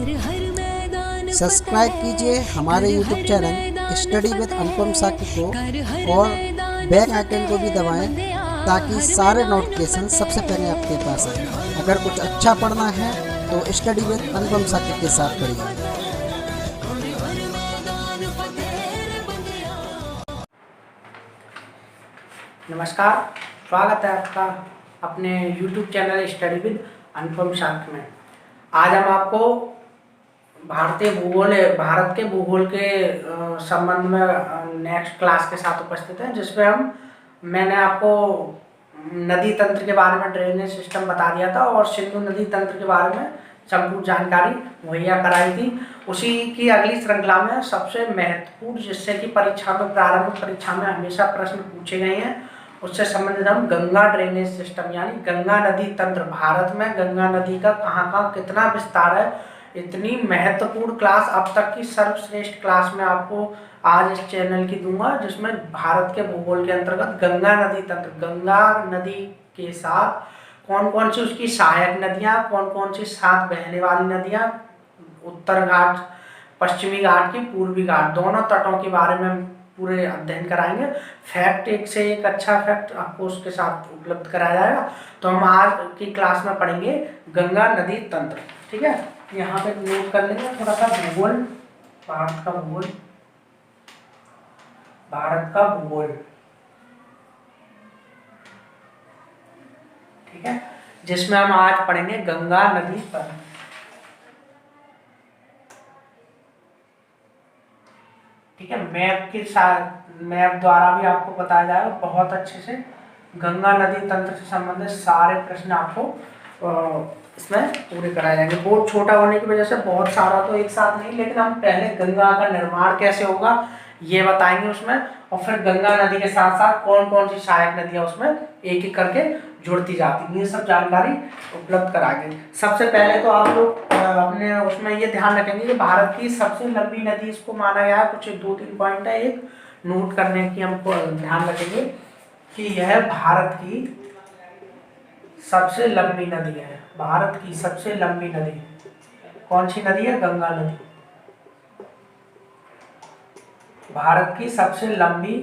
Subscribe कीजिए हमारे YouTube channel study with अनुपम साकी को और बेल आइकन को भी दबाएं ताकि सारे नोटिफिकेशन सबसे पहले आपके पास आए। अगर कुछ अच्छा पढ़ना है तो स्टडी विद अनुपम साकी के साथ पढ़िए। नमस्कार, स्वागत है आपका अपने YouTube चैनल स्टडी विद अनुपम साकी में। आज हम आपको भारत के भूगोल के संबंध में नेक्स्ट क्लास के साथ उपस्थित हैं, जिसमें मैंने आपको नदी तंत्र के बारे में, ड्रेनेज सिस्टम बता दिया था और सिंधु नदी तंत्र के बारे में संपूर्ण जानकारी मुहैया कराई थी। उसी की अगली श्रृंखला में सबसे महत्वपूर्ण, जिससे कि परीक्षा में, प्रारंभिक परीक्षा में हमेशा प्रश्न पूछे गए हैं, उससे संबंधित हम गंगा ड्रेनेज सिस्टम यानी गंगा नदी तंत्र, भारत में गंगा नदी का कहाँ कितना विस्तार है, इतनी महत्वपूर्ण क्लास, अब तक की सर्वश्रेष्ठ क्लास में आपको आज इस चैनल की दूंगा, जिसमें भारत के भूगोल के अंतर्गत गंगा नदी तंत्र, गंगा नदी के साथ कौन कौन सी उसकी सहायक नदियाँ, कौन कौन सी साथ बहने वाली नदियाँ, उत्तर घाट, पश्चिमी घाट की, पूर्वी घाट, दोनों तटों के बारे में पूरे अध्ययन कराएंगे। फैक्ट एक से एक अच्छा फैक्ट आपको उसके साथ उपलब्ध कराया जाएगा। तो हम आज की क्लास में पढ़ेंगे गंगा नदी तंत्र। ठीक है, यहाँ पे नोट कर लेंगे थोड़ा सा भूगोल, भारत का भूगोल, भारत का भूगोल। ठीक है, जिसमें हम आज पढ़ेंगे गंगा नदी तंत्र। ठीक है, मैप के साथ, मैप द्वारा भी आपको बताया जाएगा बहुत अच्छे से। गंगा नदी तंत्र से संबंधित सारे प्रश्न आपको इसमें पूरे कराए जाएंगे। बोर्ड छोटा होने की वजह से बहुत सारा तो एक साथ नहीं, लेकिन हम पहले गंगा का निर्माण कैसे होगा ये बताएंगे उसमें, और फिर गंगा नदी के साथ साथ कौन कौन सी सहायक नदियां उसमें एक एक करके जुड़ती जाती हैं, ये सब जानकारी उपलब्ध कराएंगे। सबसे पहले तो आप लोग अपने उसमें ये ध्यान रखेंगे कि भारत की सबसे लंबी नदी इसको माना गया है, कुछ 2-3 पॉइंट है, एक नोट करने की हमको ध्यान रखेंगे कि यह भारत की सबसे लंबी नदी है। भारत की सबसे लंबी नदी कौन सी नदी है? गंगा नदी। भारत की सबसे लंबी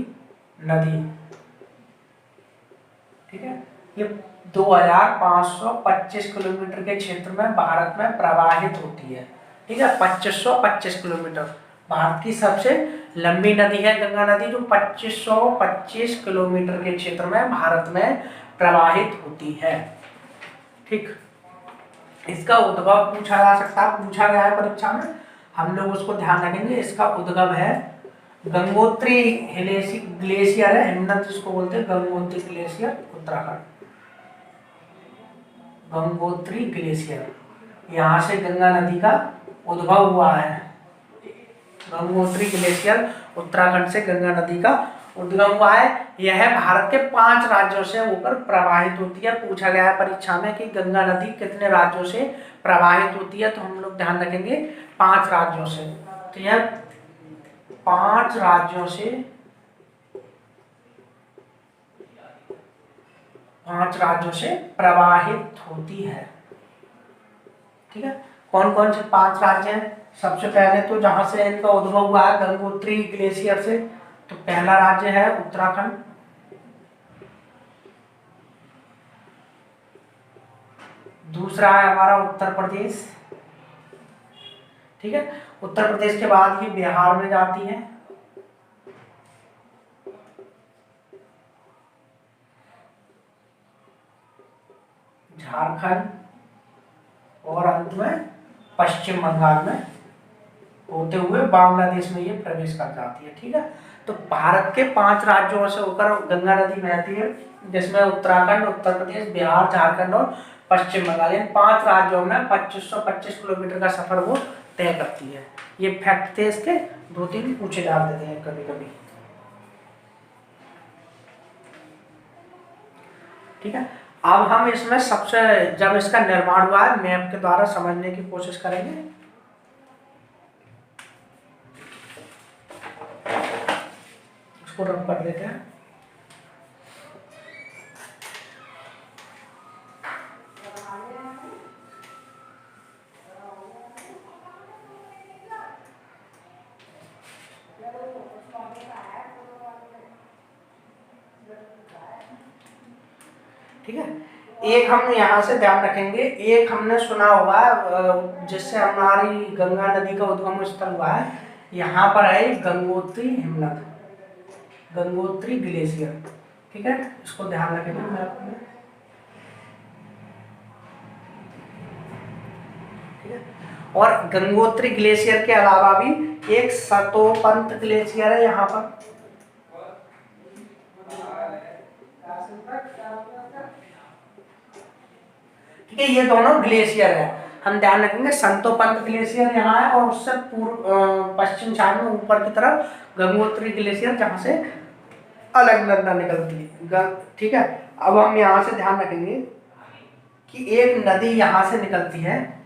नदी, ठीक है, ये 2525 किलोमीटर के क्षेत्र में भारत में प्रवाहित होती है। ठीक है, 2525 किलोमीटर भारत की सबसे लंबी नदी है गंगा नदी, जो 2525 किलोमीटर के क्षेत्र में भारत में प्रवाहित होती है। ठीक, इसका उद्गम पूछा जा सकता है, पूछा गया है परीक्षा में, हम लोग उसको ध्यान रखेंगे। इसका उद्गम है गंगोत्री ग्लेशियर है, हिमनद जिसको बोलते हैं, गंगोत्री ग्लेशियर, उत्तराखंड। गंगोत्री ग्लेशियर, यहाँ से गंगा नदी का उद्भव हुआ है। गंगोत्री ग्लेशियर उत्तराखंड से गंगा नदी का उद्गम हुआ है। यह भारत के 5 राज्यों से होकर प्रवाहित होती है। पूछा गया है परीक्षा में कि गंगा नदी कितने राज्यों से प्रवाहित होती है, तो हम लोग ध्यान रखेंगे 5 राज्यों से। तो यह 5 राज्यों से, 5 राज्यों से प्रवाहित होती है। ठीक है, कौन कौन से 5 राज्य हैं? सबसे पहले तो जहां से इनका उद्भव हुआ है गंगोत्री ग्लेशियर से, तो पहला राज्य है उत्तराखंड, दूसरा है हमारा उत्तर प्रदेश। ठीक है, उत्तर प्रदेश के बाद ये बिहार में जाती है, झारखंड, और अंत में पश्चिम बंगाल में होते हुए बांग्लादेश में ये प्रवेश कर जाती है। ठीक है, तो भारत के 5 राज्यों से होकर गंगा नदी बहती है, जिसमें उत्तराखंड, उत्तर प्रदेश, बिहार, झारखंड और पश्चिम बंगाल, इन 5 राज्यों में 2525 किलोमीटर का सफर वो तय करती है। ये फैक्ट थे इसके, 2-3 पूछे जा देते हैं कभी कभी। ठीक है, अब हम इसमें सबसे, जब इसका निर्माण हुआ है, मैप के द्वारा समझने की कोशिश करेंगे। इसको रब कर लेते हैं। ठीक है। एक हम यहाँ से ध्यान रखेंगे, एक हमने सुना होगा जिससे हमारी गंगा नदी का उद्गम स्थल हुआ है, यहाँ पर है गंगोत्री हिमनद, गंगोत्री ग्लेशियर। ठीक है, इसको ध्यान रखेंगे मैप में। ठीक है, और गंगोत्री ग्लेशियर के अलावा भी एक सतोपंत ग्लेशियर है यहाँ पर। ठीक है, ये दोनों ग्लेशियर है, हम ध्यान रखेंगे। संतोपंत ग्लेशियर यहाँ है और उससे पूर्व पश्चिम साइड में ऊपर की तरफ गंगोत्री ग्लेशियर जहाँ से अलकनंदा निकलती है। ठीक है, अब हम यहाँ से ध्यान रखेंगे कि एक नदी यहाँ से निकलती है,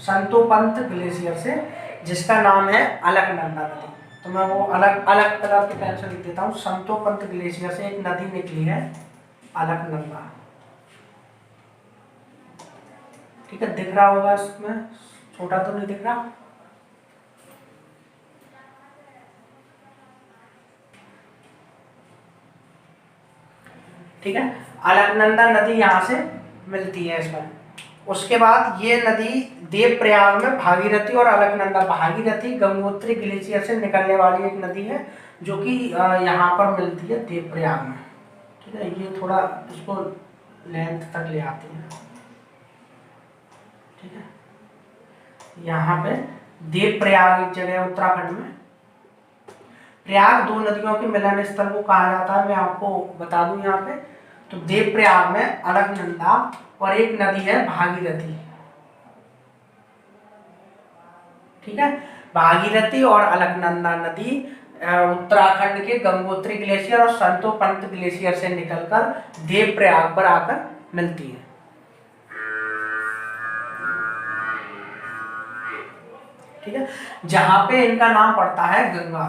संतोपंत ग्लेशियर से, जिसका नाम है अलकनंदा नदी। तो मैं वो अलग अलग तरह के पेन से लिख देता हूँ। संतोपंत ग्लेशियर से एक नदी निकली है, अलकनंदा। ठीक है, दिख रहा होगा इसमें, छोटा तो नहीं दिख रहा। ठीक है, अलकनंदा नदी यहाँ से मिलती है इसमें। उसके बाद ये नदी देवप्रयाग में भागीरथी और अलकनंदा, भागीरथी गंगोत्री ग्लेशियर से निकलने वाली एक नदी है जो कि यहाँ पर मिलती है देवप्रयाग में। ठीक है, ये थोड़ा इसको लेंथ तक ले आती है। ठीक है, यहाँ पे देवप्रयाग एक जगह है उत्तराखंड में। प्रयाग दो नदियों के मिलन स्थल को कहा जाता है, मैं आपको बता दूं यहाँ पे। तो देवप्रयाग में अलकनंदा और एक नदी है भागीरथी। ठीक है, भागीरथी और अलकनंदा नदी उत्तराखंड के गंगोत्री ग्लेशियर और संतोपंत ग्लेशियर से निकलकर देवप्रयाग पर आकर मिलती है। ठीक है, जहां पे इनका नाम पड़ता है गंगा।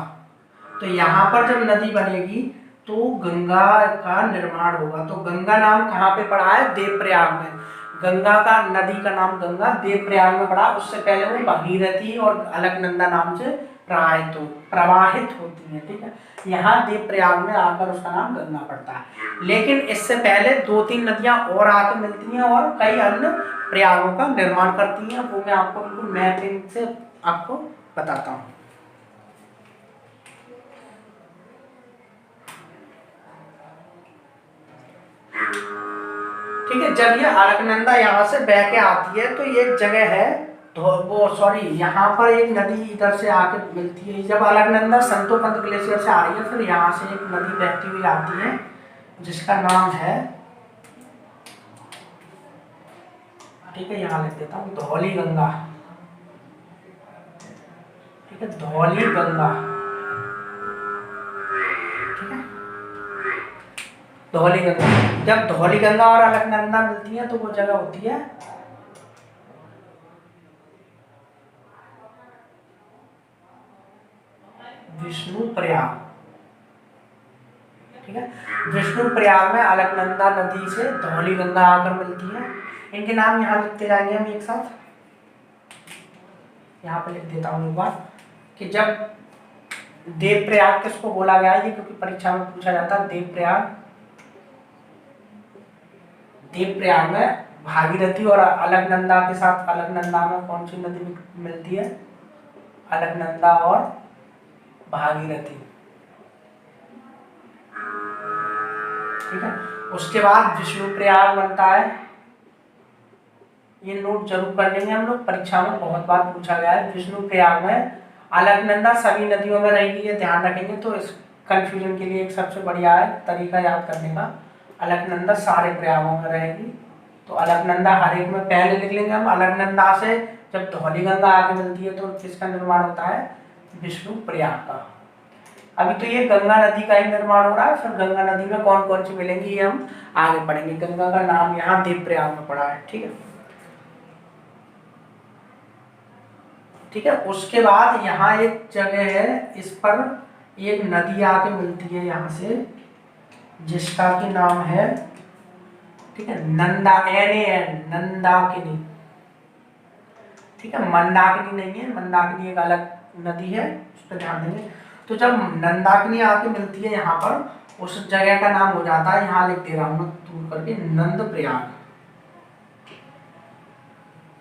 तो यहाँ पर जब नदी बनेगी तो गंगा का निर्माण होगा। तो गंगा नाम कहाँ पे पड़ा है? देवप्रयाग में। गंगा का, नदी का नाम गंगा देवप्रयाग में पड़ा। उससे पहले वो भागीरथी और अलकनंदा नाम से प्रवाहित होती है। ठीक है, यहाँ देवप्रयाग में आकर उसका नाम गंगा पड़ता है। लेकिन इससे पहले दो तीन नदियां और आके मिलती हैं और कई अन्य प्रयागों का निर्माण करती हैं। वो मैं आपको बिल्कुल मैपिंग से आपको बताता हूँ। ठीक है, जब ये अलकनंदा यहाँ से बह के आती है तो ये एक जगह है, यहाँ पर एक नदी इधर से आके मिलती है। जब अलकनंदा संतोपंत ग्लेशियर से आ रही है, फिर यहाँ से एक नदी बहती हुई आती है जिसका नाम है, ठीक है यहाँ लिख देता हूँ, धौली गंगा। ठीक है, धौली गंगा। ठीक है, धौली गंगा। जब धौली गंगा और अलकनंदा मिलती है तो वो जगह होती है विष्णुप्रयाग। ठीक है, विष्णुप्रयाग में अलकनंदा नदी से धौली गंगा आकर मिलती है। इनके नाम यहाँ लिखते जाएंगे हम एक साथ। यहाँ पे लिख देता हूँ एक बार कि जब देवप्रयाग किसको बोला गया है, क्योंकि परीक्षा में पूछा जाता है। देवप्रयाग में भागीरथी और अलकनंदा के साथ, अलकनंदा में कौन सी नदी मिलती है? अलकनंदा और भागीरथी। ठीक है, उसके बाद विष्णुप्रयाग बनता है। ये नोट जरूर कर लेंगे हम लोग, परीक्षा में बहुत बार पूछा गया है। विष्णुप्रयाग में अलकनंदा सभी नदियों में रहेगी, ये ध्यान रखेंगे। तो इस कंफ्यूजन के लिए एक सबसे बढ़िया है तरीका याद करने का, अलकनंदा सारे प्रयागों में रहेगी। तो अलकनंदा हर एक में पहले लिख लेंगे हम। अलकनंदा से जब धौली गंगा आगे मिलती है तो किसका निर्माण होता है? विष्णुप्रयाग का। अभी तो ये गंगा नदी का ही निर्माण हो रहा है, फिर गंगा नदी में कौन कौन सी मिलेंगी ये हम आगे पढ़ेंगे। गंगा का नाम यहाँ देवप्रयाग में पड़ा है। ठीक है, ठीक है। उसके बाद यहाँ एक जगह है, इस पर एक नदी आके मिलती है यहाँ से, जिसका की नाम है, ठीक है, नंदाकिनी। ठीक है, मंदाकिनी नहीं है, मंदाकिनी एक अलग नदी है, उस पर ध्यान देंगे। तो जब नंदाकिनी आके मिलती है यहाँ पर, उस जगह का नाम हो जाता है, यहाँ लिख दे रहा हूँ मैं दूर करके, नंदप्रयाग।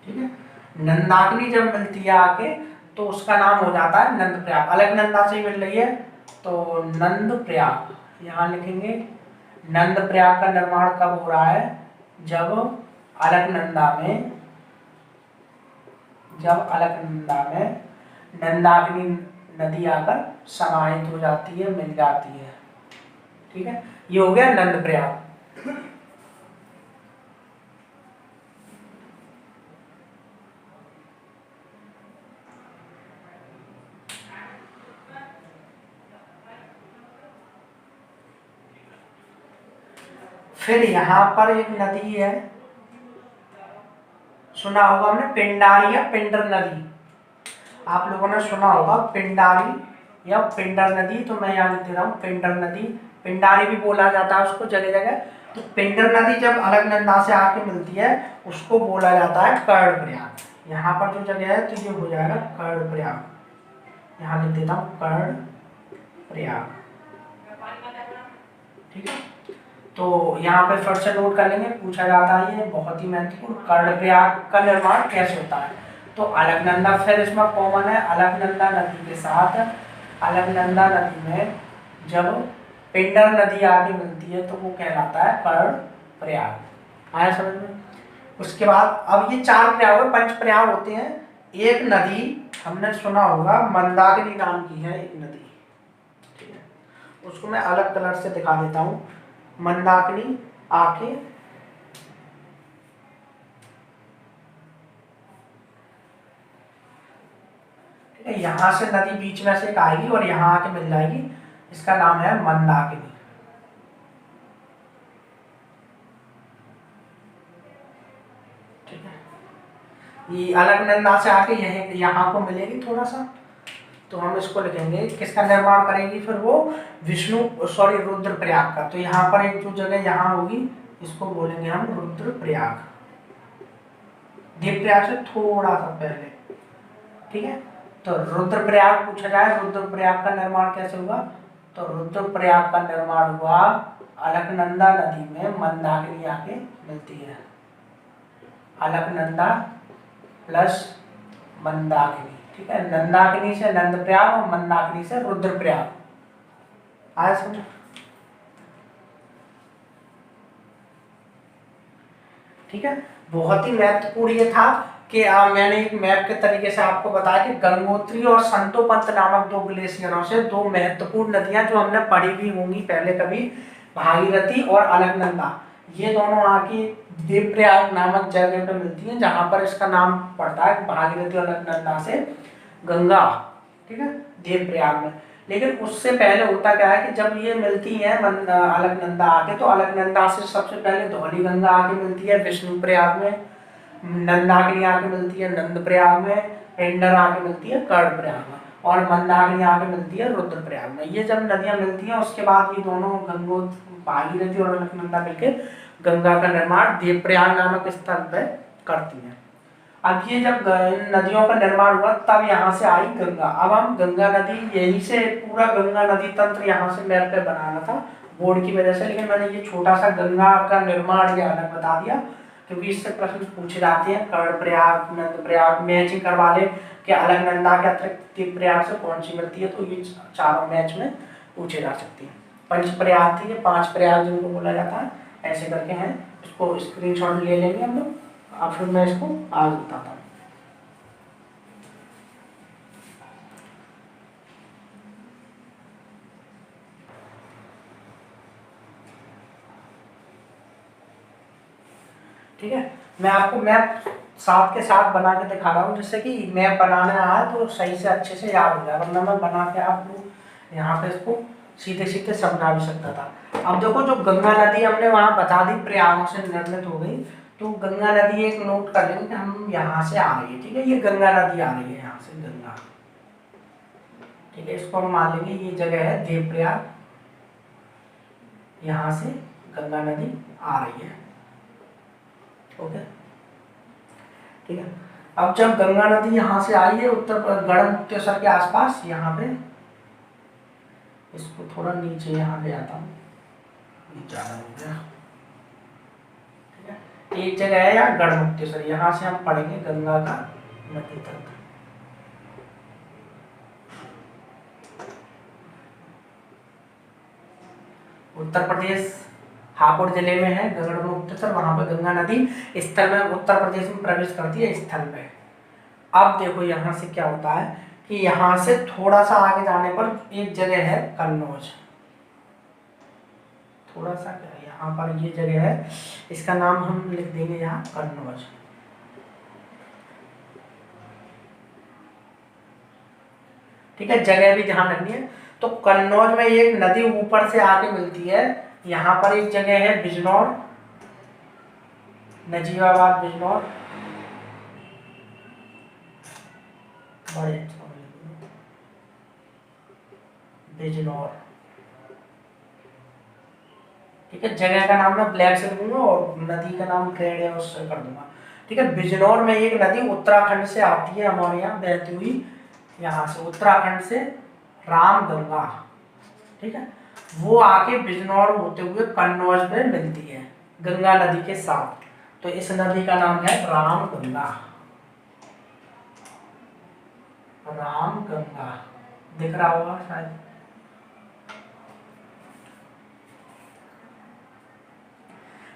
ठीक है, नंदाकिनी जब मिलती है आके तो उसका नाम हो जाता है नंदप्रयाग। अलकनंदा से मिल रही है तो नंदप्रयाग, यहाँ लिखेंगे। नंदप्रयाग का निर्माण कब हो रहा है? जब अलकनंदा में नंदाकिनी नदी आकर समाहित हो जाती है, मिल जाती है। ठीक है, ये हो गया नंदप्रयाग। फिर यहाँ पर एक नदी है, सुना होगा हमने, पिंडारी या पिंडर नदी। आप लोगों ने सुना होगा पिंडारी या पिंडर नदी, तो मैं यहाँ लिख दे रहा हूँ पिंडर नदी। पिंडारी भी बोला जाता है उसको जगह जगह। तो पिंडर नदी जब अलकनंदा से आके मिलती है उसको बोला जाता है कर्णप्रयाग। यहाँ पर जो जगह है तो ये हो जाएगा कर्णप्रयाग, यहाँ लिख देता हूँ कर्णप्रयाग। ठीक है, तो यहाँ पे फिर से नोट कर लेंगे, पूछा जाता है ये बहुत ही महत्वपूर्ण, कर्णप्रयाग का निर्माण कैसे होता है? तो अलकनंदा, फिर इसमें कॉमन है अलकनंदा नदी के साथ, अलकनंदा नदी में जब पिंडर नदी आके मिलती है तो वो कहलाता है कर्णप्रयाग। आया समझ में? उसके बाद अब ये 4 प्रयाग है, 5 प्रयाग होते हैं। एक नदी हमने सुना होगा मंदाकिनी नाम की है एक नदी, ठीक है, उसको मैं अलग कलर से दिखा देता हूँ। मंदाकिनी आके यहाँ से नदी बीच में से एक आएगी और यहाँ आके मिल जाएगी, इसका नाम है मंदाकिनी। ठीक है, ये अलकनंदा से आके यहाँ को मिलेगी थोड़ा सा, तो हम इसको लिखेंगे, किसका निर्माण करेंगी फिर वो? रुद्रप्रयाग का। तो यहाँ पर एक जो जगह यहाँ होगी इसको बोलेंगे हम रुद्रप्रयाग, देवप्रयाग से थोड़ा सा पहले। ठीक है, तो रुद्रप्रयाग पूछा जाए, रुद्रप्रयाग का निर्माण कैसे हुआ? तो रुद्रप्रयाग का निर्माण हुआ अलकनंदा नदी में मंदाकिनी आके मिलती है, अलकनंदा प्लस मंदाकिनी। ठीक है, नंदाकिनी से नंदप्रयाग और मंदाकिनी से रुद्रप्रयाग। आया समझ? ठीक है, बहुत ही महत्वपूर्ण ये था कि मैंने एक मैप के तरीके से आपको बताया कि गंगोत्री और संतोपंत नामक 2 ग्लेशियरों से 2 महत्वपूर्ण नदियां जो हमने पढ़ी भी होंगी पहले कभी, भागीरथी और अलकनंदा, ये दोनों आके देवप्रयाग नामक जगह पे मिलती हैं, जहां पर इसका नाम पड़ता है भागीरथी और अलकनंदा से गंगा। ठीक है, देवप्रयाग में। लेकिन उससे पहले होता क्या है कि जब ये मिलती है अलकनंदा आके, तो अलकनंदा से सबसे पहले धौली गंगा आके मिलती है विष्णुप्रयाग में, नंदाकिनी आके मिलती है नंदप्रयाग में, पिंडर आके मिलती है कर्णप्रयाग में, और मंदाकिनी आके मिलती है रुद्रप्रयाग में। ये जब नदियां मिलती हैं उसके बाद ये दोनों भागीरथी और अलकनंदा मिलकर गंगा का निर्माण देवप्रयाग नामक स्थल पर करती हैं। अब ये जब इन नदियों का निर्माण हुआ तब यहाँ से आई गंगा। अब हम गंगा नदी, यही से पूरा गंगा नदी तंत्र यहाँ से मैप पे बनाना था बोर्ड की वजह से, लेकिन मैंने ये छोटा सा गंगा का निर्माण ये अलग बता दिया क्योंकि इससे प्रश्न पूछे जाते हैं। कर्णप्रयाग, नंदप्रयाग मैचिंग करवा ले कि अलकनंदा के अतिरिक्त देवप्रयाग से कौन सी मिलती है, तो ये चारों मैच में पूछे जा सकती है। पंचप्रयाग थी, ये 5 प्रयाग जिनको बोला जाता है, ऐसे करके हैं। इसको स्क्रीनशॉट ले लेंगे हम लोग, अब फिर मैं इसको आगे बताता हूँ। ठीक है, मैं आपको मैप साथ के साथ बना के दिखा रहा हूँ जिससे कि मैप बनाने आए तो सही से अच्छे से याद हो जाए, वरना मैं बना के आपको यहाँ पे इसको सीधे सीधे समझा भी सकता था। अब देखो, जो गंगा नदी हमने वहाँ बता दी प्रयागों से निर्मित हो गई, तो गंगा नदी एक नोट कर लेंगे कि हम यहाँ से आ रही है। ठीक है, ये गंगा नदी आ रही है यहाँ से गंगा। ठीक है, इसको हम मान लेंगे ये जगह है देवप्रयाग, यहाँ से गंगा नदी आ रही है। ओके, ठीक है। अब जब गंगा नदी यहाँ से आई है उत्तर गढ़मुक्तेश्वर के आसपास, यहाँ पे इसको थोड़ा नीचे यहाँ ले आता हूँ, ज्यादा हो गया, ठीक है। एक जगह है यहाँ गढ़मुक्तेश्वर, यहाँ से हम पढ़ेंगे गंगा का नदी तक। उत्तर प्रदेश हापुड़ जिले में है गढ़मुक्तेश्वर, वहां पर गंगा नदी स्थल में उत्तर प्रदेश में प्रवेश करती है स्थल में। अब देखो यहाँ से क्या होता है कि यहाँ से थोड़ा सा आगे जाने पर एक जगह है कन्नौज, थोड़ा सा क्या यहाँ पर ये जगह है, इसका नाम हम लिख देंगे यहाँ कन्नौज। ठीक है, जगह भी ध्यान रखनी है। तो कन्नौज में एक नदी ऊपर से आके मिलती है, यहाँ पर एक जगह है बिजनौर, नजीबाबाद बिजनौर, बड़े बिजनौर, ठीक है। जगह का नाम मैं ब्लैक से दूंगा और नदी का नाम रेड है उससे कर दूंगा, ठीक है। बिजनौर में एक नदी उत्तराखंड से आती है हमारे यहाँ बहती हुई, यहाँ से उत्तराखंड से रामगंगा, ठीक है, वो आके बिजनौर होते हुए कन्नौज में मिलती है गंगा नदी के साथ। तो इस नदी का नाम है रामगंगा, रामगंगा दिख रहा होगा शायद।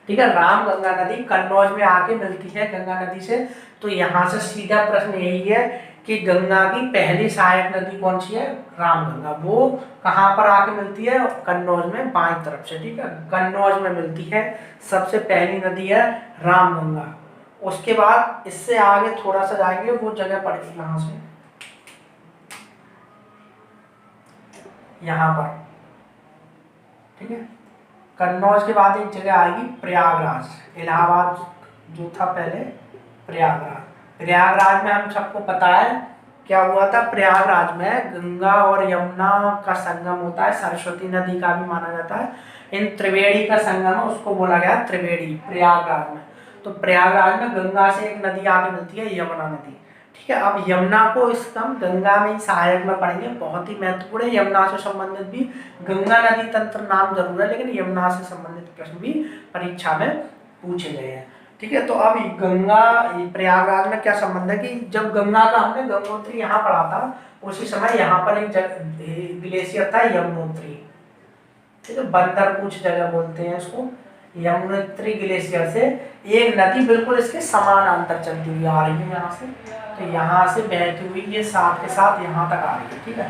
ठीक है, रामगंगा नदी कन्नौज में आके मिलती है गंगा नदी से। तो यहाँ से सीधा प्रश्न यही है कि गंगा की पहली सहायक नदी कौन सी है? रामगंगा। वो कहाँ पर आके मिलती है? कन्नौज में, बाईं तरफ से, ठीक है, कन्नौज में मिलती है। सबसे पहली नदी है रामगंगा। उसके बाद इससे आगे थोड़ा सा जाएंगे, वो जगह पड़ेगी यहाँ से, यहाँ पर, ठीक है। कन्नौज के बाद एक जगह आएगी प्रयागराज, इलाहाबाद जो था पहले प्रयागराज। प्रयागराज में हम सबको पता है क्या हुआ था, प्रयागराज में गंगा और यमुना का संगम होता है, सरस्वती नदी का भी माना जाता है। इन त्रिवेणी का संगम है, उसको बोला गया त्रिवेणी प्रयागराज में। तो प्रयागराज में गंगा से एक नदी आगे मिलती है, यमुना नदी, ठीक है। अब यमुना को इस हम गंगा में ही सहायक में पढ़ेंगे, बहुत ही महत्वपूर्ण है। यमुना से संबंधित भी, गंगा नदी तंत्र नाम जरूर है लेकिन यमुना से संबंधित प्रश्न भी परीक्षा में पूछे गए हैं, ठीक है। तो अब गंगा प्रयागराज में क्या संबंध है कि जब गंगा का हमने गंगोत्री यहाँ पढ़ा था, उसी समय यहाँ पर एक ग्लेशियर था यमुनोत्री, ठीक है, बंदरपूछ जगह बोलते हैं इसको। यमुनोत्री ग्लेशियर से एक नदी बिल्कुल इसके समानांतर चलती हुई आ रही है यहाँ से, तो यहाँ से बहती हुई ये साथ के साथ यहाँ तक आ रही है, ठीक है।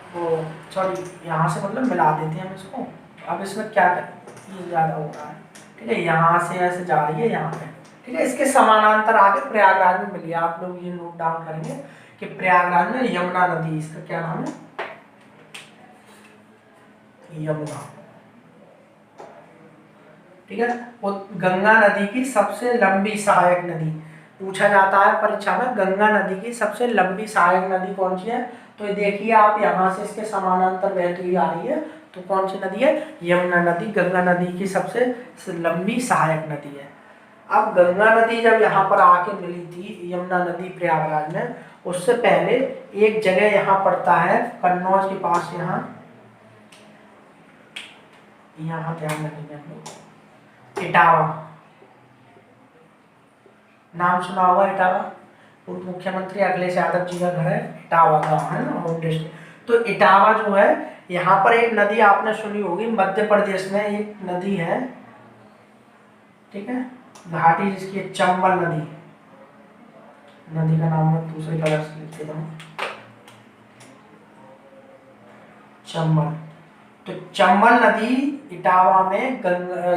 तो सॉरी, यहाँ से मतलब मिला देते हैं हम इसको। अब इसमें क्या ये ज़्यादा हो रहा है, ठीक है, यहाँ से ऐसे जा रही है यहाँ पे, ठीक है। इसके समानांतर आगे प्रयागराज में मिली। आप लोग ये नोट डाउन करेंगे कि प्रयागराज में यमुना नदी, इसका क्या नाम है? यमुना, ठीक है। वो गंगा नदी की सबसे लंबी सहायक नदी पूछा जाता है परीक्षा में, गंगा नदी की सबसे लंबी सहायक नदी कौन सी है? तो देखिए आप यहाँ से इसके समानांतर बहती हुई आ रही है, तो कौन सी नदी है? यमुना नदी गंगा नदी की सबसे लंबी सहायक नदी है। अब गंगा नदी जब यहाँ पर आके मिली थी, यमुना नदी प्रयागराज में, उससे पहले एक जगह यहाँ पड़ता है कन्नौज के पास, यहाँ ध्यान रखेंगे हम लोग, इटावा, नाम सुना होगा इटावा, पूर्व मुख्यमंत्री अखिलेश यादव जी का घर है, इटावा गाँव है ना, होम डिस्ट्रिक्ट। तो इटावा जो है, यहाँ पर एक नदी आपने सुनी होगी, मध्य प्रदेश में एक नदी है, ठीक है, घाटी जिसकी चंबल नदी, नदी का नाम मैं दूसरे कलर से लिख देता हूँ, चंबल। तो चंबल नदी इटावा में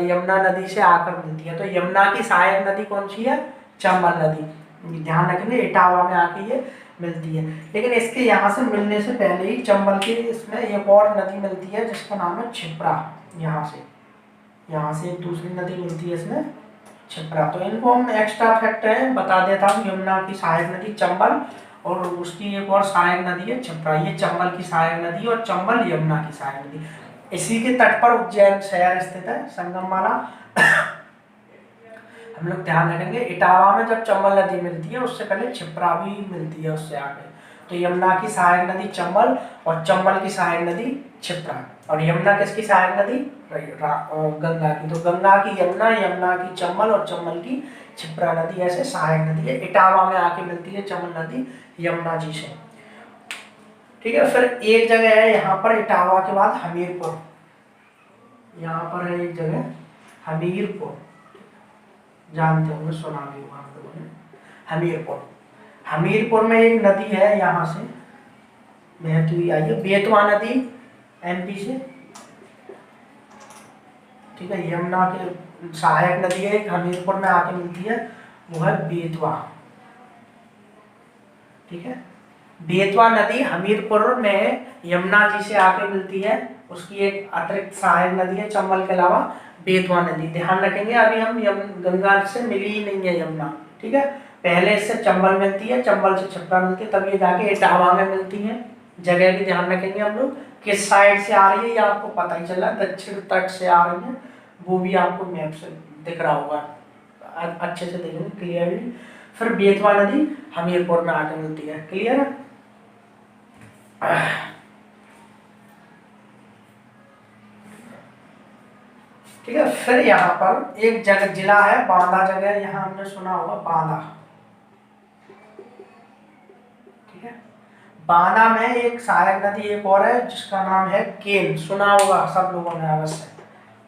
यमुना नदी से आकर मिलती है। तो यमुना की सहायक नदी कौन सी है? चंबल नदी। ध्यान रखेंगे, इटावा में आके ये मिलती है। लेकिन इसके यहाँ से मिलने से पहले ही चंबल के इसमें एक और नदी मिलती है जिसका नाम है छिप्रा। यहाँ से एक दूसरी नदी मिलती है इसमें, छिप्रा। तो इनको हम एक्स्ट्रा फैक्ट है बता देता हूँ, यमुना की सहायक नदी चंबल और उसकी एक और सहायक नदी है छिप्रा। ये चंबल की सहायक नदी और चंबल यमुना की सहायक नदी। इसी के तट पर उज्जैन शहर स्थित है, संगम वाला। हम लोग ध्यान रखेंगे इटावा में जब चंबल नदी मिलती है उससे पहले क्षिप्रा भी मिलती है उससे आगे। तो यमुना की सहायक नदी चंबल और चंबल की सहायक नदी क्षिप्रा। और यमुना किसकी सहायक नदी? गंगा की। तो गंगा की यमुना, यमुना की चंबल और चंबल की क्षिप्रा नदी ऐसे सहायक नदी है। इटावा में आके मिलती है चंबल नदी यमुना जी से। ठीक है, फिर एक जगह है यहाँ पर इटावा के बाद हमीरपुर। यहाँ पर है एक जगह हमीरपुर, जानते होंगे, सुना भी होगा आप लोगों ने। हमीरपुर, हमीरपुर में एक नदी है यहाँ से बहती हुई आई है, बेतवा नदी एमपी से। ठीक है, यमुना के सहायक नदी है एक, हमीरपुर में आके मिलती है, वो है बेतवा। ठीक है, बेतवा नदी हमीरपुर में यमुना जी से आके मिलती है, उसकी एक अतिरिक्त सहायक नदी है चंबल के अलावा बेतवा नदी। ध्यान रखेंगे अभी हम गंगा से मिली ही नहीं है यमुना। ठीक है, पहले इससे चंबल मिलती है, चंबल से क्षिप्रा मिलती है, तब ये जाके इटावा में मिलती है। जगह भी ध्यान रखेंगे हम लोग, किस साइड से आ रही है ये आपको पता ही चला, दक्षिण तट से आ रही है, वो भी आपको मैप से दिख रहा होगा, अच्छे से देखेंगे क्लियरली। फिर बेतवा नदी हमीरपुर में आके मिलती है। क्लियर है? ठीक है, फिर यहाँ पर एक जगह जिला है बांदा, जगह यहाँ हमने सुना होगा बांदा। ठीक है, बांदा में एक सहायक नदी एक और है जिसका नाम है केन, सुना होगा सब लोगों ने अवश्य।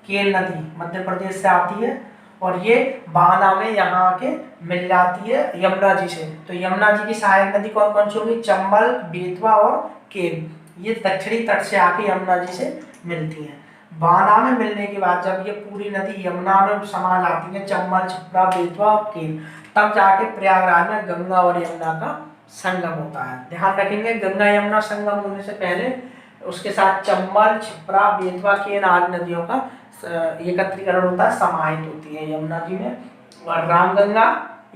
केन नदी मध्य प्रदेश से आती है और ये बांदा में यहाँ आके मिल जाती है यमुना जी से। तो यमुना जी की सहायक नदी कौन कौन सी होगी? चंबल, बेतवा और केन। ये दक्षिणी तट से आके यमुना जी से मिलती है। बांदा में मिलने के बाद जब ये पूरी नदी यमुना में समा जाती है, चंबल, क्षिप्रा, बेतवा और केन, तब जाके प्रयागराज में गंगा और यमुना का संगम होता है। ध्यान रखेंगे गंगा यमुना संगम होने से पहले उसके साथ चंबल, क्षिप्रा, बेतवा, केन आदि नदियों का एकत्रीकरण होता है, समाहित होती है यमुना जी में। और रामगंगा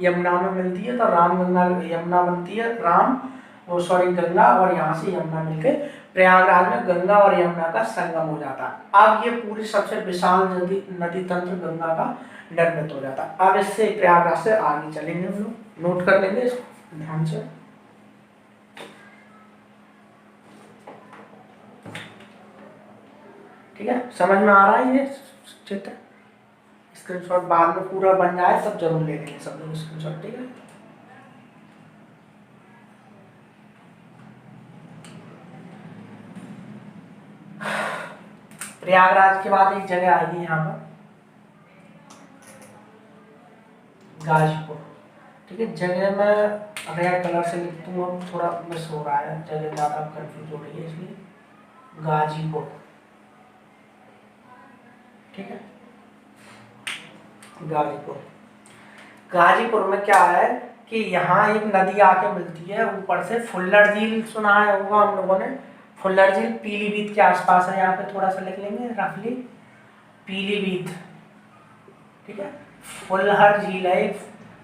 यमुना में मिलती है, तो रामगंगा यमुना बनती है, गंगा, और यहाँ से यमुना मिलकर प्रयागराज में गंगा और यमुना का संगम हो जाता है। अब ये पूरी सबसे विशाल नदी तंत्र गंगा का निर्मित हो जाता है। अब इससे प्रयागराज से आगे चलेंगे, हम लोग नोट कर लेंगे इसको ध्यान से। ठीक है, समझ में आ रहा है ये चित्र? स्क्रीनशॉट बाद में पूरा बन जाए तब जरूर ले लेंगे सब लोग स्क्रीनशॉट। ठीक है, प्रयागराज के बाद एक जगह आएगी यहाँ पर गाजीपुर। ठीक है, जगह मैं रेड कलर से लिख दूंगा, थोड़ा मिस हो रहा है, जगह ज़्यादा कंफ्यूज हो रही है इसलिए। गाजीपुर, ठीक है, गाजीपुर। गाजीपुर में क्या है कि यहाँ एक नदी आके मिलती है ऊपर से, फुल्लर झील सुना है होगा हम लोगों ने। फुल्लर झील पीलीभीत के आसपास है, यहाँ पे थोड़ा सा लिख लेंगे रफली, पीलीभीत। ठीक है, फुल्लर झील है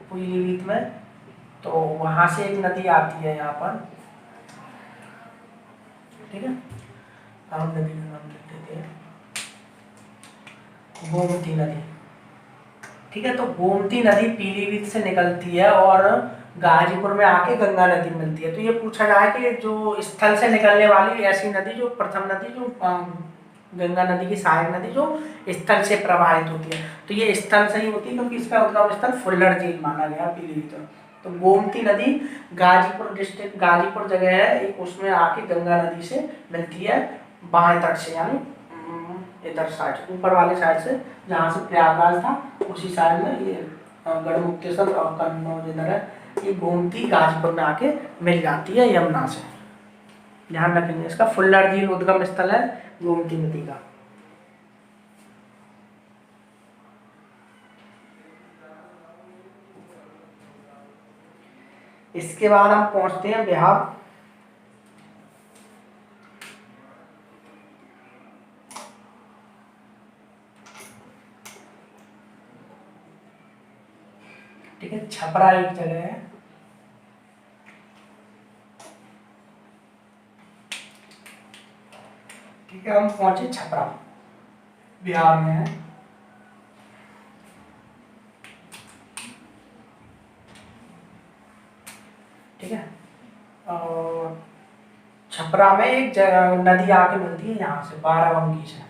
पीलीभीत में, तो वहां से एक नदी आती है यहाँ पर। ठीक है, हम नदी का नाम लिख देते हैं गोमती नदी। ठीक है, तो गोमती नदी पीलीभीत से निकलती है और गाजीपुर में आके गंगा नदी मिलती है। तो ये पूछा जाए कि जो स्थल से निकलने वाली ऐसी नदी, जो प्रथम नदी, जो गंगा नदी की सहायक नदी जो स्थल से प्रवाहित होती है, तो ये स्थल से ही होती है क्योंकि इसका उद्गम स्थल फुल्लर झील माना गया पीलीभीत। तो गोमती नदी गाजीपुर डिस्ट्रिक्ट, गाजीपुर जगह है एक, उसमें आके गंगा नदी से मिलती है बाएं तट से, यानी इधर साइड ऊपर वाले साइड से, जहाँ से प्रयागराज था उसी साइड में ये गढ़मुक्तेश्वर और कन्नौज इधर है, ये गोमती गाजीपुर में आके मिल जाती है यमुना से। ध्यान रखेंगे इसका, फुल्लर झील उद्गम स्थल है गोमती नदी का। इसके बाद हम पहुंचते हैं बिहार। ठीक है, छपरा एक जगह है। ठीक है, हम पहुंचे छपरा, बिहार में है। छपरा में एक नदी आके मिलती है यहाँ से, बाराबंकी से।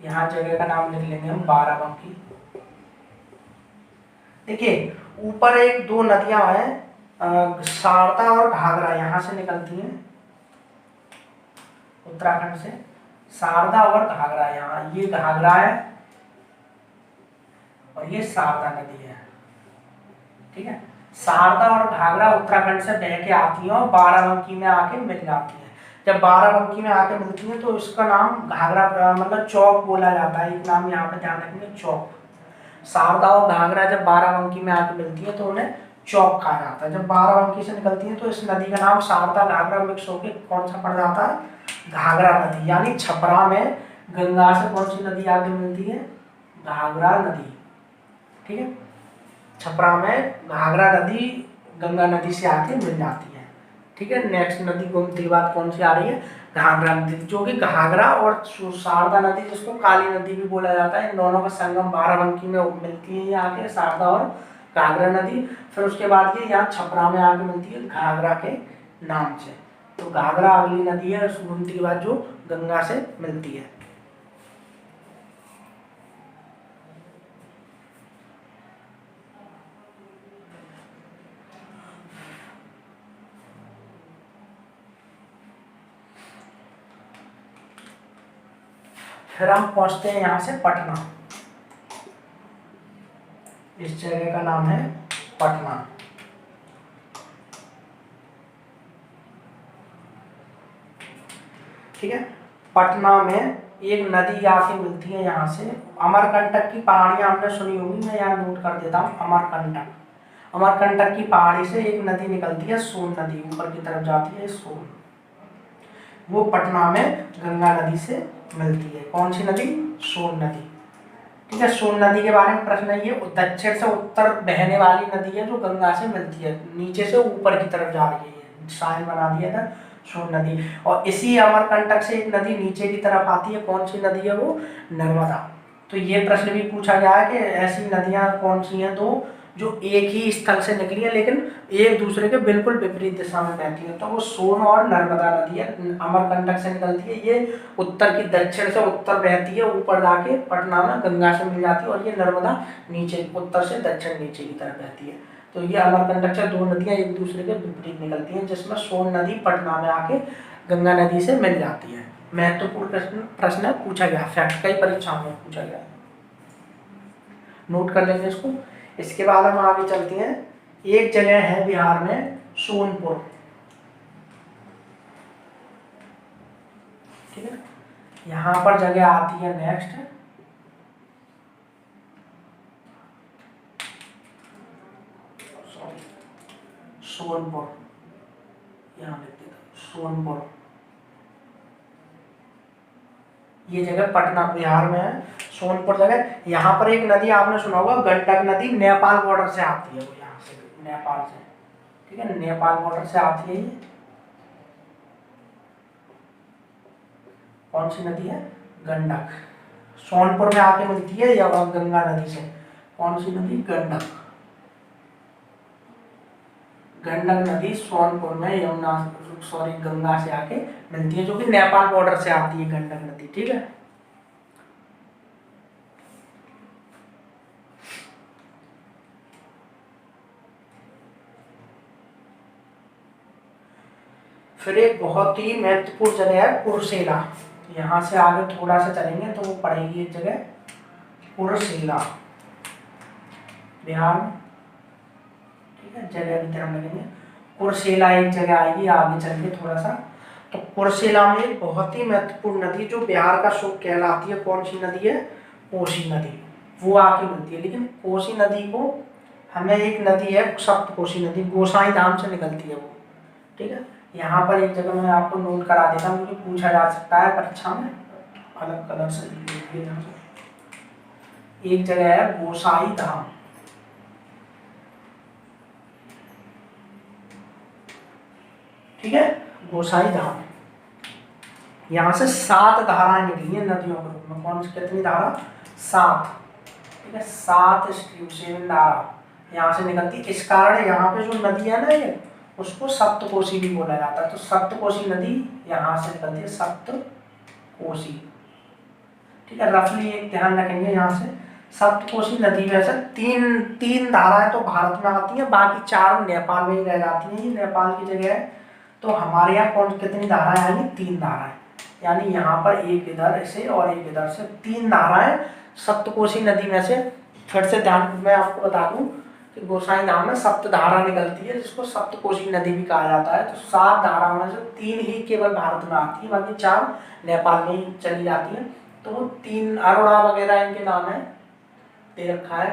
यहाँ जगह का नाम लिख लेंगे हम, बाराबंकी। देखिए ऊपर एक दो नदियां हैं, शारदा और घाघरा, यहाँ से निकलती हैं उत्तराखंड से। शारदा और घाघरा, यहाँ ये घाघरा है और ये शारदा नदी है, ठीक है। शारदा और घाघरा उत्तराखंड से बह के आती हैं और बाराबंकी में आके मिल जाती हैं। जब बाराबंकी में आके मिलती हैं तो इसका नाम घाघरा मतलब चौक बोला जाता है। एक नाम यहाँ पे ध्यान रखेंगे, चौक। शारदा और घाघरा जब बाराबंकी में आके मिलती है तो उन्हें चौक कहा जाता है। जब बाराबंकी से निकलती है तो इस नदी का नाम शारदा घाघरा मिक्स होकर कौन सा पड़ जाता है, घाघरा नदी। यानी छपरा में गंगा से कौन सी नदी आके मिलती है, घाघरा नदी, ठीक है। छपरा में घाघरा नदी गंगा नदी से आके मिल जाती है, ठीक है। नेक्स्ट नदी गोमती के बाद कौन सी आ रही है, घाघरा नदी, जो कि घाघरा और शारदा नदी जिसको काली नदी भी बोला जाता है, इन दोनों का संगम बाराबंकी में मिलती है। यहाँ के शारदा और घाघरा नदी। फिर उसके बाद ये यहाँ छपरा में आके मिलती है घाघरा के नाम से। तो घाघरा अगली नदी है उस गोमती के बाद जो गंगा से मिलती है। फिर हम पहुंचते हैं यहाँ से पटना। इस जगह का नाम है पटना, ठीक है। पटना में एक नदी आके मिलती है यहाँ से, अमरकंटक की पहाड़ियां हमने सुनी होगी, मैं यहाँ नोट कर देता हूँ। अमरकंटक, अमरकंटक की पहाड़ी से एक नदी निकलती है, सोन नदी, ऊपर की तरफ जाती है सोन। वो पटना में गंगा नदी से मिलती है। कौन सी नदी, सोन नदी, ठीक है। सोन नदी के बारे में प्रश्न है, ये दक्षिण से उत्तर बहने वाली नदी है जो गंगा से मिलती है, नीचे से ऊपर की तरफ जा रही है, साइन बना दिया था सोन नदी। और इसी अमरकंटक से एक नदी नीचे की तरफ आती है, कौन सी नदी है वो, नर्मदा। तो ये प्रश्न भी पूछा गया है कि ऐसी नदियां कौन सी हैं दो जो एक ही स्थल से निकली है लेकिन एक दूसरे के बिल्कुल विपरीत दिशा में बहती है। तो वो सोन और नर्मदा नदी है, अमरकंटक से निकलती है, ये उत्तर की दक्षिण से उत्तर बहती है, ऊपर जाके पटना में गंगा से मिल जाती है। और ये नर्मदा नीचे उत्तर से दक्षिण नीचे की तरफ बहती है। तो ये अमरकंटक से दो नदियां एक दूसरे के विपरीत निकलती हैं, जिसमें सोन नदी पटना में आके गंगा नदी से मिल जाती है। महत्वपूर्ण प्रश्न पूछा गया, फैक्ट कई परीक्षाओं में पूछा गया, नोट कर लेंगे इसको। इसके बाद हम आगे चलते हैं। एक जगह है बिहार में सोनपुर, ठीक है। यहां पर जगह आती है नेक्स्ट सोनपुर, यहाँ लिख देता सोनपुर। ये जगह पटना बिहार में है, सोनपुर जगह। यहाँ पर एक नदी आपने सुना होगा, गंडक नदी, नेपाल बॉर्डर से आती है, वो यहाँ से नेपाल से, ठीक है, नेपाल बॉर्डर से आती है। ये कौन सी नदी है, गंडक, सोनपुर में आके मिलती है या गंगा नदी से। कौन सी नदी, गंडक, गंडक नदी सोनपुर में गंगा से आके मिलती है, जो कि नेपाल बॉर्डर से आती है गंडक नदी, ठीक है। फिर एक बहुत ही महत्वपूर्ण जगह है कुर्सेला। यहाँ से आगे थोड़ा सा चलेंगे तो वो पड़ेगी एक जगह कुर्सेला, बिहार में, ठीक है। जगह भी ध्यान रखेंगे, कुर्सेला एक जगह आएगी आगे चल के थोड़ा सा। तो कुर्सेला में बहुत ही महत्वपूर्ण नदी जो बिहार का शोक कहलाती है, कौन सी नदी है, कोसी नदी, वो आके मिलती है। लेकिन कोसी नदी को हमें एक नदी है सप्तकोसी नदी, गोसाई धाम से निकलती है वो, ठीक है। यहाँ पर एक जगह मैं आपको नोट करा देता हूँ क्योंकि पूछा जा सकता है परीक्षा में, अलग कलर से लिख दिया। एक जगह है गोसाई धाम, ठीक है, गोसाई धाम। यहाँ से 7 धाराएं निकली हैं नदियों के रूप में। कौन सी, कितनी धारा, 7, ठीक है, 7 स्ट्रीम, 7 धारा यहाँ से निकलती। इस कारण यहाँ पे जो नदी है ना ये उसको सप्तकोशी भी बोला जाता है। तो सप्तकोशी नदी यहाँ से निकलती है, सप्तकोशी, ठीक है। रफली एक ध्यान रखेंगे यहाँ से, सप्तकोशी नदी में से तीन धाराएं तो भारत में आती हैं, बाकी 4 नेपाल में ही रह जाती हैं। ये नेपाल की जगह है। तो हमारे यहाँ कितनी धाराएं आएंगी? 3 धाराएं, यानी यहाँ पर एक इधर से और एक इधर से, 3 धाराएं सप्तकोशी नदी में से। फिर से ध्यान मैं आपको बता दूं कि गोसाई धाम में सप्तधारा निकलती है, जिसको सप्तकोशी नदी भी कहा जाता है। तो 7 धाराओं में से 3 ही केवल भारत में आती है, बाकी 4 नेपाल में ही चली जाती है। तो 3 अरोड़ा वगैरह इनके नाम है, दे रखा है,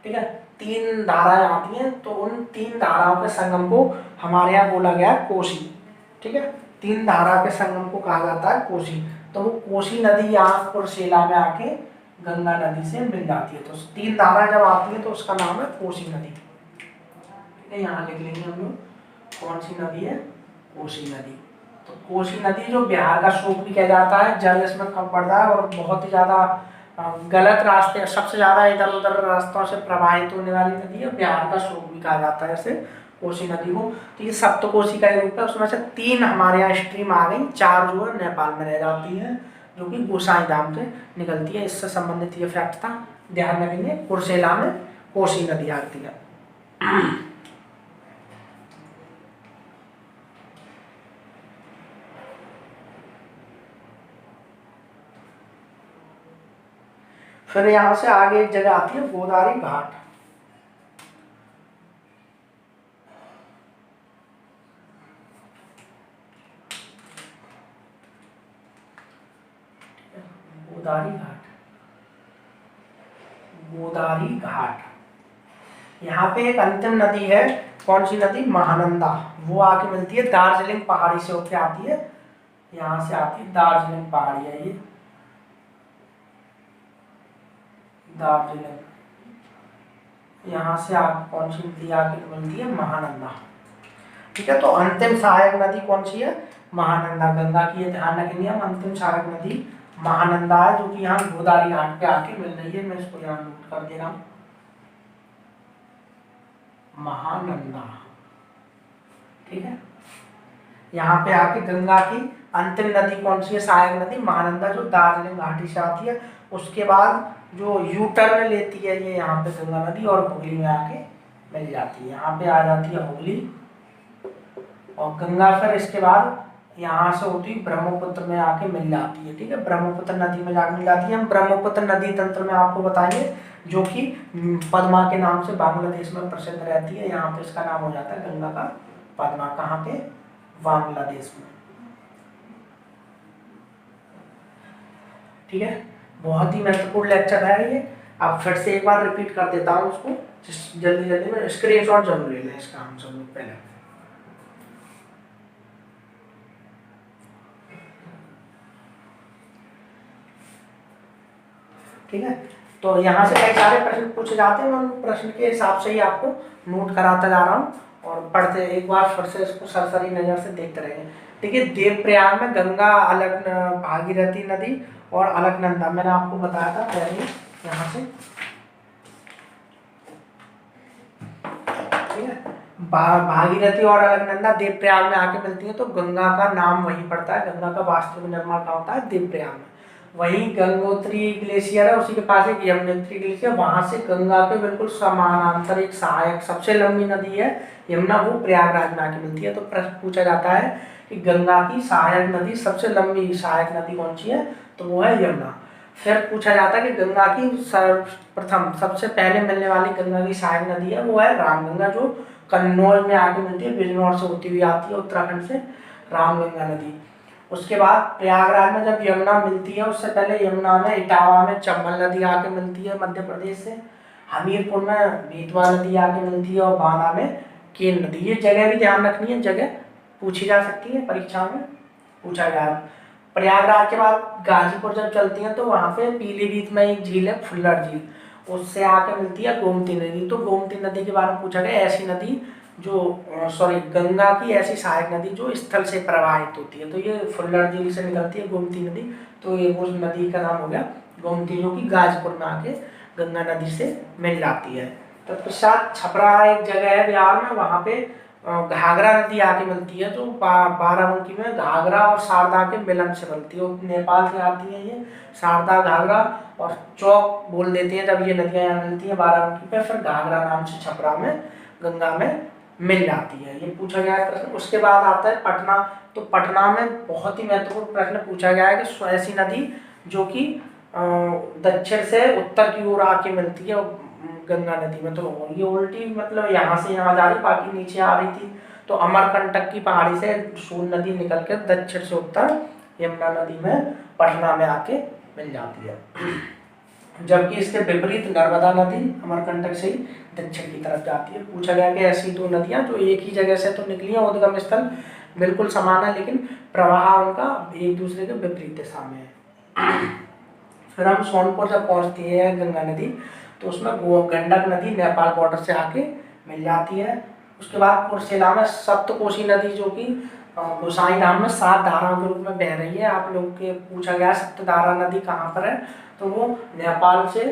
ठीक है। 3 धाराएं आती हैं, तो उन 3 धाराओं के संगम को हमारे यहाँ बोला गया कोशी, ठीक है। 3 धारा के संगम को कहा जाता है कोशी। तो वो कोशी नदी यहाँ कुर्सेला में आके गंगा नदी से मिल जाती है। तो 3 धाराएं जब आती है तो उसका नाम है कोशी नदी, ठीक है। यहाँ लिख लेंगे हम लोग, कौन सी नदी है? कोशी नदी। तो कोशी नदी जो बिहार का शोक भी कहा जाता है, जल इसमें कम पड़ता है और बहुत ही ज़्यादा गलत रास्ते, सबसे ज़्यादा इधर उधर रास्तों से प्रभावित होने वाली नदी है, बिहार का शोक भी कहा जाता है ऐसे कोशी नदी को। तो ये सप्तकोशी का रूप है। उसमें से 3 हमारे यहाँ स्ट्रीम आ गई, 4 जो है नेपाल में रह जाती है, जो कि गोसाई धाम से निकलती है। इससे संबंधित ये फैक्ट था, ध्यान रखेंगे। कुर्सेला में कोशी नदी आती है। फिर यहाँ से आगे एक जगह आती है गोदावरी घाट। गोदावरी घाट, गोदावरी घाट, यहाँ पे एक अंतिम नदी है। कौन सी नदी? महानंदा। वो आके मिलती है दार्जिलिंग पहाड़ी से होके आती है, यहाँ से आती है दार्जिलिंग पहाड़ी है ये, दार्जिलिंग। यहाँ से आप कौन सी नदी आके मिलती है? महानंदा, ठीक है। तो अंतिम सहायक नदी कौन सी है? महानंदा, गंगा की है, ध्यान रखेंगे हम। अंतिम सहायक नदी महानंदा है, जो कि यहाँ गोदावरी घाट पे आके मिल रही है। मैं इसको यहाँ नोट कर दे रहा हूँ, महानंदा, ठीक है। यहाँ पे आके गंगा की अंतिम नदी कौन सी है? सहायक नदी महानंदा, जो दार्जिलिंग घाटी से आती है। उसके बाद जो यू टर्न लेती है ये यहाँ पे गंगा नदी, और हुगली में आके मिल जाती है। यहाँ पे आ जाती है हुगली और गंगा, फिर इसके बाद यहाँ से होती ब्रह्मपुत्र में आके मिल जाती है, ठीक है। ब्रह्मपुत्र नदी में जाके मिल जाती है। हम ब्रह्मपुत्र नदी तंत्र में आपको बताएंगे, जो कि पद्मा के नाम से बांग्लादेश में प्रसिद्ध रहती है। यहाँ पे इसका नाम हो जाता है गंगा का पद्मा। कहाँ पे? बांग्लादेश में, ठीक है। बहुत ही महत्वपूर्ण लेक्चर है ये। अब फिर से एक बार रिपीट कर देता हूँ उसको, जल्दी जल्दी में स्क्रीनशॉट जरूर ले लें इसका हम सब लोग पहले। ठीक है। तो यहाँ से कई सारे प्रश्न पूछे जाते हैं, मैं उन प्रश्न के हिसाब से ही आपको नोट कराता जा रहा हूँ और पढ़ते एक बार फिर से इसको सरसरी नज़र से देखते रहेंगे। देखिए, देवप्रयाग में गंगा, अलग भागीरथी नदी और अलकनंदा, मैंने आपको बताया था पहले। यहाँ से ठीक है, भागीरथी और अलकनंदा देवप्रयाग में आके मिलती है, तो गंगा का नाम वहीं पड़ता है। गंगा का वास्तविक निर्माण कहाँ होता है? देवप्रयाग में। वहीं गंगोत्री ग्लेशियर है, उसी के पास एक यमुनोत्री ग्लेशियर, वहां से गंगा के बिल्कुल समानांतर एक सहायक सबसे लंबी नदी है यमुना, वो प्रयागराज में आके मिलती है। तो प्रश्न पूछा जाता है कि गंगा की सहायक नदी, सबसे लंबी सहायक नदी कौन सी है? तो वो है यमुना। फिर पूछा जाता है कि गंगा की सर्वप्रथम सबसे पहले मिलने वाली गंगा की सहायक नदी है, वो है रामगंगा, जो कन्नौज में आके मिलती है, बिजनौर से होती हुई आती है उत्तराखंड से, रामगंगा नदी। उसके बाद प्रयागराज में जब यमुना मिलती है, उससे पहले यमुना में इटावा में चंबल नदी आके मिलती है मध्य प्रदेश से, हमीरपुर में बेतवा नदी आके मिलती है और बांदा में केन नदी। ये जगह भी ध्यान रखनी है, जगह पूछी जा सकती है, परीक्षा में पूछा गया। प्रयागराज के बाद गाजीपुर जब चलती हैं तो वहाँ पे पीलीभीत में एक झील है फुल्लर झील, उससे आके मिलती है गोमती नदी। तो गोमती नदी के बारे में पूछा गया, ऐसी नदी जो गंगा की ऐसी सहायक नदी जो स्थल से प्रवाहित होती है। तो ये फुल्लर झील से निकलती है गोमती नदी, तो ये उस नदी का नाम हो गया गोमती, जो कि गाजीपुर में आके गंगा नदी से मिल जाती है। तत्पश्चात छपरा एक जगह है बिहार में, वहाँ पे घाघरा नदी आके मिलती है, जो बाराबंकी में घाघरा और शारदा के मिलन से मिलती है। नेपाल से आती है ये शारदा, घाघरा और चौक बोल देते हैं जब ये नदियाँ यहाँ मिलती है बाराबंकी पे, फिर घाघरा नाम से छपरा में गंगा में मिल जाती है। ये पूछा गया है प्रश्न। उसके बाद आता है पटना। तो पटना में बहुत ही महत्वपूर्ण प्रश्न पूछा गया है कि ऐसी नदी जो कि दक्षिण से उत्तर की ओर आके मिलती है गंगा नदी में, तो ये उल्टी मतलब यहाँ से यहाँ जा रही, बाकी नीचे आ रही थी। तो अमरकंटक की पहाड़ी से सोन नदी निकल के दक्षिण से उत्तर यमुना नदी में पटना में आके मिल जाती है। जबकि इसके विपरीत नर्मदा नदी अमरकंटक से ही दक्षिण की तरफ जाती है। पूछा गया कि ऐसी दो नदियां जो एक ही जगह से तो निकली हैं, उद्गम स्थल बिल्कुल समान है लेकिन प्रवाह उनका एक दूसरे के विपरीत दिशा में है। फिर हम सोनपुर जब पहुंचती है गंगा नदी, तो उसमें गंडक नदी नेपाल बॉर्डर से आके मिल जाती है। उसके बाद कुर्सेला में सप्तकोशी नदी जो कि गोसाई धाम में 7 धाराओं के रूप में बह रही है। आप लोग के पूछा गया सप्तधारा नदी कहाँ पर है, तो वो नेपाल से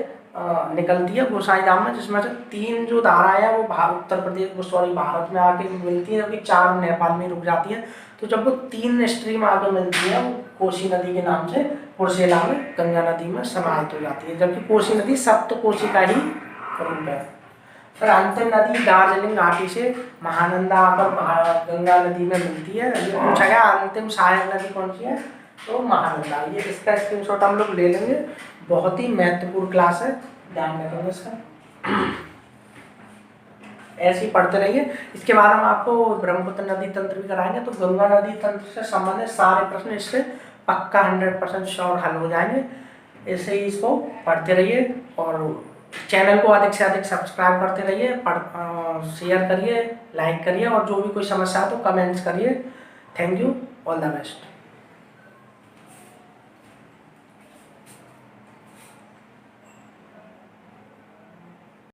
निकलती है गोसाई धाम में, जिसमें से 3 जो धाराएं हैं वो उत्तर प्रदेश भारत में आके मिलती है, जबकि 4 नेपाल में रुक जाती है। तो जब वो 3 स्ट्रीम आगे मिलती है, वो कोसी नदी के नाम से कुर्सेला में गंगा नदी में समाहित हो जाती है, जबकि कोसी नदी सप्तकोशी का ही रूप है। फिर अंतिम नदी दार्जिलिंग घाटी से महानंदा आकर गंगा नदी में मिलती है। ये पूछा गया अंतिम सहायक नदी कौन सी है, तो महानंदा। ये इसका स्क्रीनशॉट हम लोग ले लेंगे, बहुत ही महत्वपूर्ण क्लास है, ध्यान रखेंगे इसका। ऐसे ही पढ़ते रहिए। इसके बाद हम आपको ब्रह्मपुत्र नदी तंत्र भी कराएंगे, तो गंगा नदी तंत्र से संबंधित सारे प्रश्न इससे पक्का 100% श्योर हल हो जाएंगे। ऐसे ही इसको पढ़ते रहिए और चैनल को अधिक से अधिक सब्सक्राइब करते रहिए, शेयर करिए, लाइक करिए और जो भी कोई समस्या हो तो कमेंट्स करिए। Thank you, all the best.